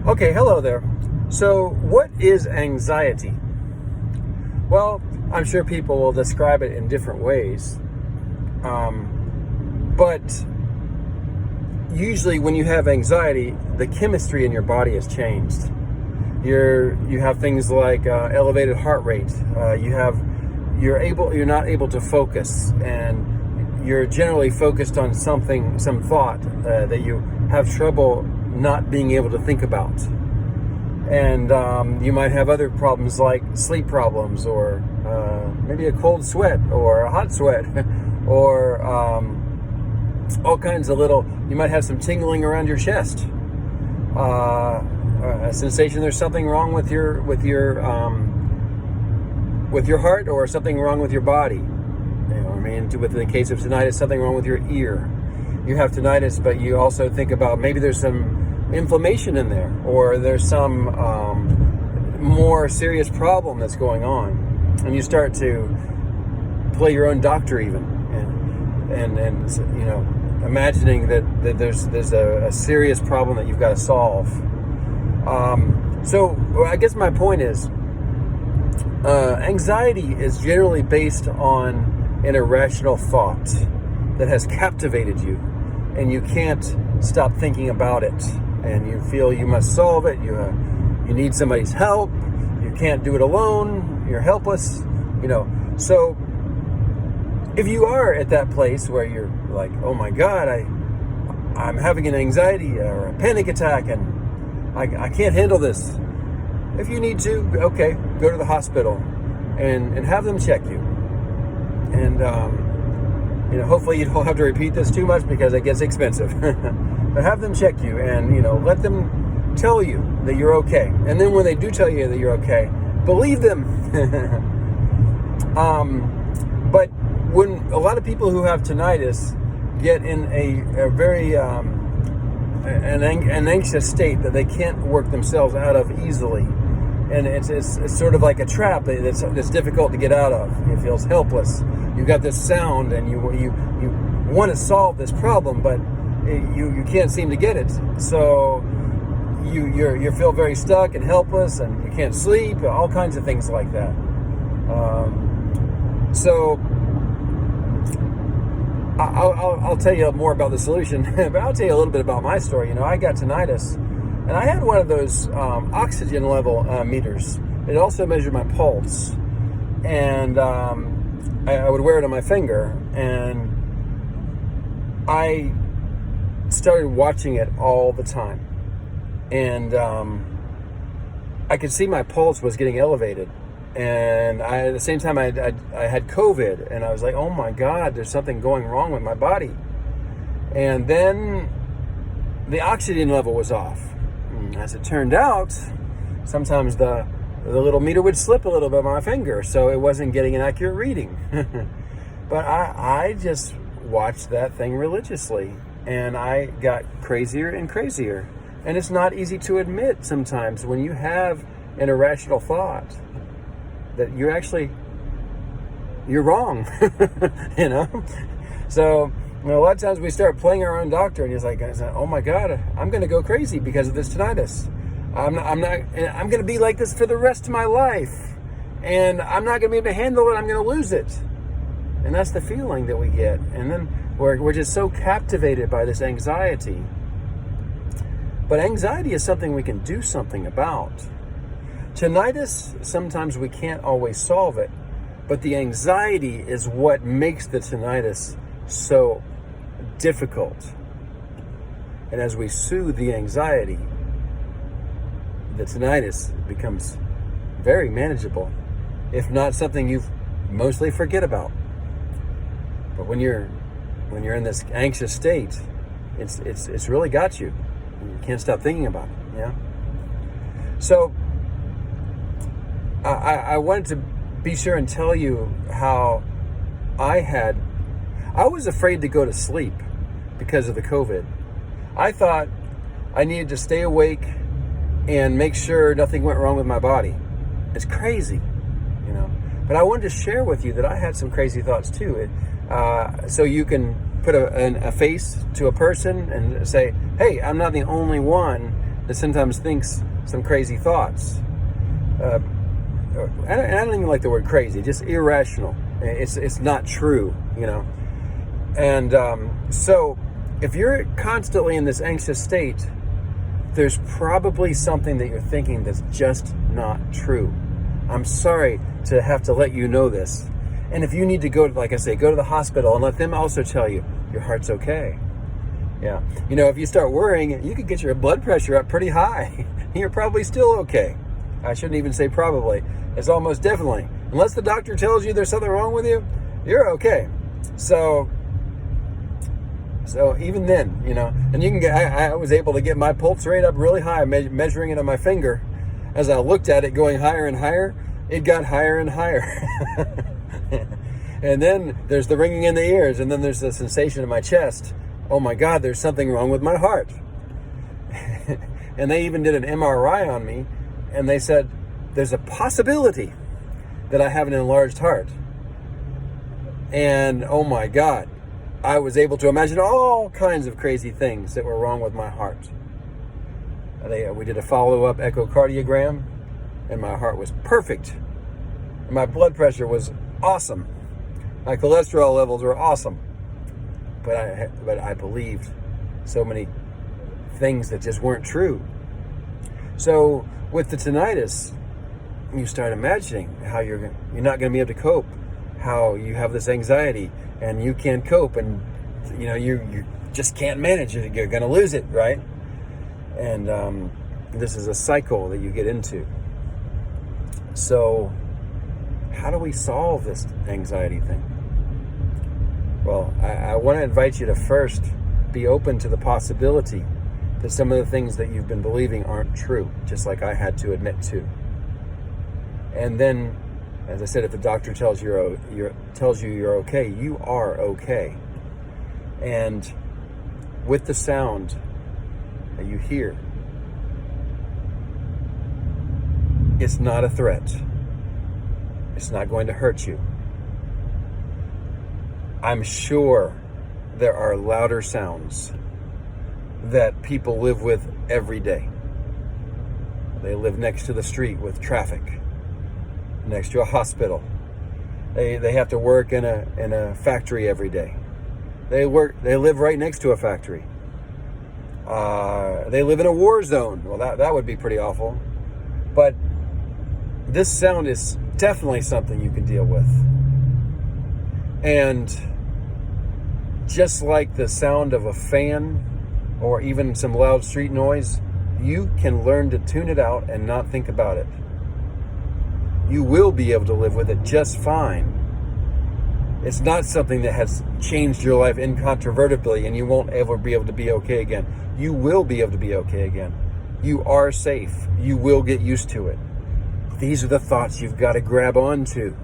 Okay, hello there. So, what is anxiety? Well, I'm sure people will describe it in different ways. But usually when you have anxiety, the chemistry in your body has changed. You have things like elevated heart rate. You're not able to focus, and you're generally focused on some thought that you have trouble not being able to think about. And you might have other problems like sleep problems, or maybe a cold sweat or a hot sweat, or all kinds of you might have some tingling around your chest, a sensation there's something wrong with your heart, or something wrong with your body. With the case of tinnitus, something wrong with your ear. You have tinnitus, but you also think about maybe there's some inflammation in there, or there's some more serious problem that's going on, and you start to play your own doctor even, and imagining that there's a serious problem that you've got to solve. So I guess my point is, anxiety is generally based on an irrational thought that has captivated you, and you can't stop thinking about it, and you feel you must solve it. You need somebody's help. You can't do it alone. You're helpless. So if you are at that place where you're like, oh my God, I'm having an anxiety or a panic attack, and I can't handle this. If you need to, okay, go to the hospital and have them check you. And hopefully you don't have to repeat this too much because it gets expensive. But have them check you, and let them tell you that you're okay. And then when they do tell you that you're okay, believe them. But when a lot of people who have tinnitus get in a very an anxious state that they can't work themselves out of easily, and it's sort of like a trap that's difficult to get out of. It feels helpless. You've got this sound, and you want to solve this problem, but you can't seem to get it. So you feel very stuck and helpless, and you can't sleep. All kinds of things like that. So I'll tell you more about the solution, but I'll tell you a little bit about my story. I got tinnitus, and I had one of those oxygen level meters. It also measured my pulse, and I would wear it on my finger, and I started watching it all the time, and I could see my pulse was getting elevated, and at the same time I had COVID, and I was like, oh my God, there's something going wrong with my body. And then the oxygen level was off. As it turned out, sometimes the little meter would slip a little bit on my finger, so it wasn't getting an accurate reading. But I just watched that thing religiously, and I got crazier and crazier. And it's not easy to admit sometimes when you have an irrational thought that you're wrong. So a lot of times we start playing our own doctor, and he's like, oh my God, I'm going to go crazy because of this tinnitus. I'm going to be like this for the rest of my life, and I'm not going to be able to handle it. I'm going to lose it. And that's the feeling that we get. And then we're just so captivated by this anxiety. But anxiety is something we can do something about. Tinnitus, sometimes we can't always solve it, but the anxiety is what makes the tinnitus so difficult. And as we soothe the anxiety, the tinnitus becomes very manageable, if not something you mostly forget about. But when you're in this anxious state, it's really got you. You can't stop thinking about it. Yeah. So I wanted to be sure and tell you how I was afraid to go to sleep because of the COVID. I thought I needed to stay awake and make sure nothing went wrong with my body. It's crazy, But I wanted to share with you that I had some crazy thoughts too. So you can put a face to a person and say, hey, I'm not the only one that sometimes thinks some crazy thoughts. And I don't even like the word crazy, just irrational. It's not true, you know. And so if you're constantly in this anxious state, there's probably something that you're thinking that's just not true. I'm sorry to have to let you know this. And if you need to go to, like I say, go to the hospital and let them also tell you your heart's okay. Yeah. You know, if you start worrying, you could get your blood pressure up pretty high. You're probably still okay. I shouldn't even say probably. It's almost definitely. Unless the doctor tells you there's something wrong with you, you're okay. So even then, you know, and you can get, I was able to get my pulse rate up really high, measuring it on my finger. As I looked at it going higher and higher, it got higher and higher. And then there's the ringing in the ears, and then there's the sensation in my chest. Oh my God, there's something wrong with my heart. And they even did an MRI on me, and they said, there's a possibility that I have an enlarged heart. And oh my God, I was able to imagine all kinds of crazy things that were wrong with my heart. We did a follow-up echocardiogram, and my heart was perfect. And my blood pressure was awesome. My cholesterol levels were awesome. But I believed so many things that just weren't true. So with the tinnitus, you start imagining how you're not going to be able to cope, how you have this anxiety and you can't cope, and you know you just can't manage it. You're going to lose it, right? And this is a cycle that you get into. So how do we solve this anxiety thing? Well, I want to invite you to first be open to the possibility that some of the things that you've been believing aren't true, just like I had to admit to. And then, as I said, if the doctor tells you you're okay, you are okay. And with the sound that you hear, it's not a threat. It's not going to hurt you. I'm sure there are louder sounds that people live with every day. They live next to the street with traffic, next to a hospital. They have to work in a factory every day. They live right next to a factory. They live in a war zone. Well, that would be pretty awful. But this sound is definitely something you can deal with. And just like the sound of a fan or even some loud street noise, you can learn to tune it out and not think about it. You will be able to live with it just fine. It's not something that has changed your life incontrovertibly and you won't ever be able to be okay again. You will be able to be okay again. You are safe. You will get used to it. These are the thoughts you've got to grab onto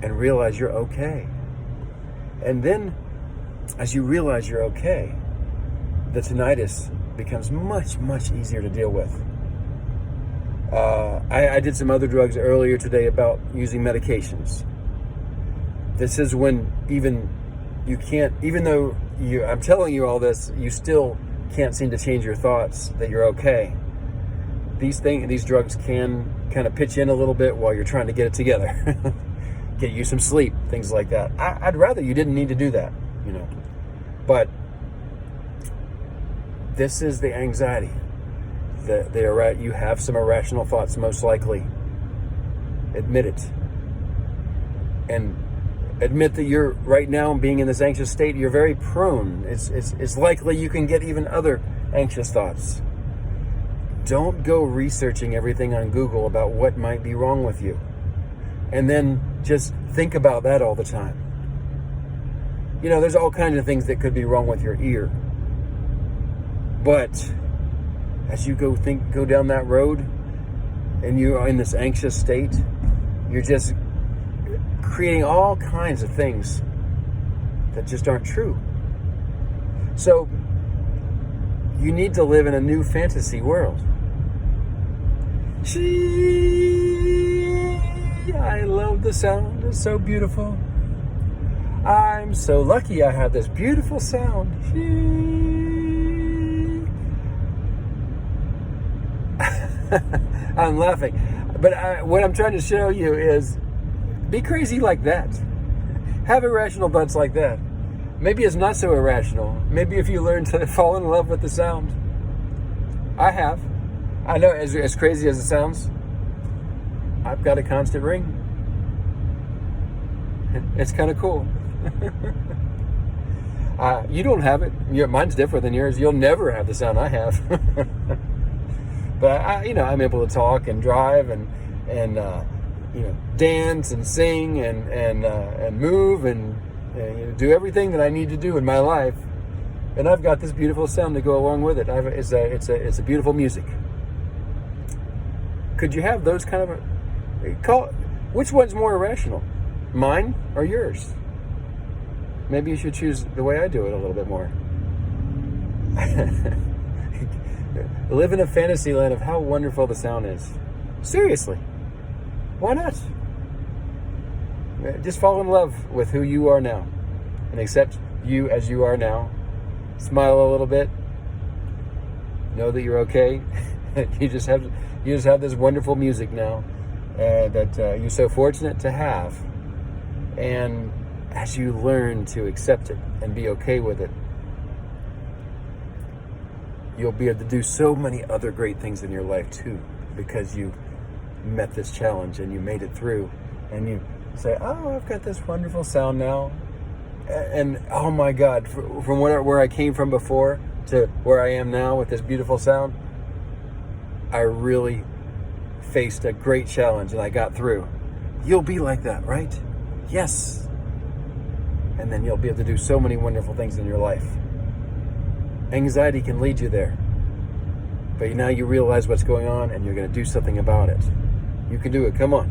and realize you're okay. And then, as you realize you're okay, the tinnitus becomes much, much easier to deal with. I did some other drugs earlier today about using medications. This is when even though I'm telling you all this, you still can't seem to change your thoughts that you're okay. These drugs can kind of pitch in a little bit while you're trying to get it together. Get you some sleep, things like that. I'd rather you didn't need to do that, you know. But this is the anxiety. You have some irrational thoughts, most likely. Admit it. And admit that you're right now being in this anxious state, you're very prone. It's likely you can get even other anxious thoughts. Don't go researching everything on Google about what might be wrong with you. And then just think about that all the time. You know, there's all kinds of things that could be wrong with your ear. But as you go down that road and you are in this anxious state, you're just creating all kinds of things that just aren't true. So you need to live in a new fantasy world. I love the sound. It's so beautiful. I'm so lucky I have this beautiful sound. I'm laughing. But what I'm trying to show you is be crazy like that. Have irrational thoughts like that. Maybe it's not so irrational. Maybe if you learn to fall in love with the sound. I have. I know, as crazy as it sounds, I've got a constant ring. It's kind of cool. You don't have it. Mine's different than yours. You'll never have the sound I have. But I'm able to talk and drive and dance and sing and move and do everything that I need to do in my life. And I've got this beautiful sound to go along with it. It's a beautiful music. Could you have those kind of which one's more irrational? Mine or yours? Maybe you should choose the way I do it a little bit more. Live in a fantasy land of how wonderful the sound is. Seriously. Why not? Just fall in love with who you are now and accept you as you are now. Smile a little bit. Know that you're okay. You just have this wonderful music now that you're so fortunate to have. And as you learn to accept it and be okay with it, you'll be able to do so many other great things in your life too, because you met this challenge and you made it through, and you say, oh, I've got this wonderful sound now, and oh my God, from where I came from before to where I am now with this beautiful sound, I really faced a great challenge and I got through. You'll be like that, right? Yes. And then you'll be able to do so many wonderful things in your life. Anxiety can lead you there. But now you realize what's going on and you're going to do something about it. You can do it. Come on.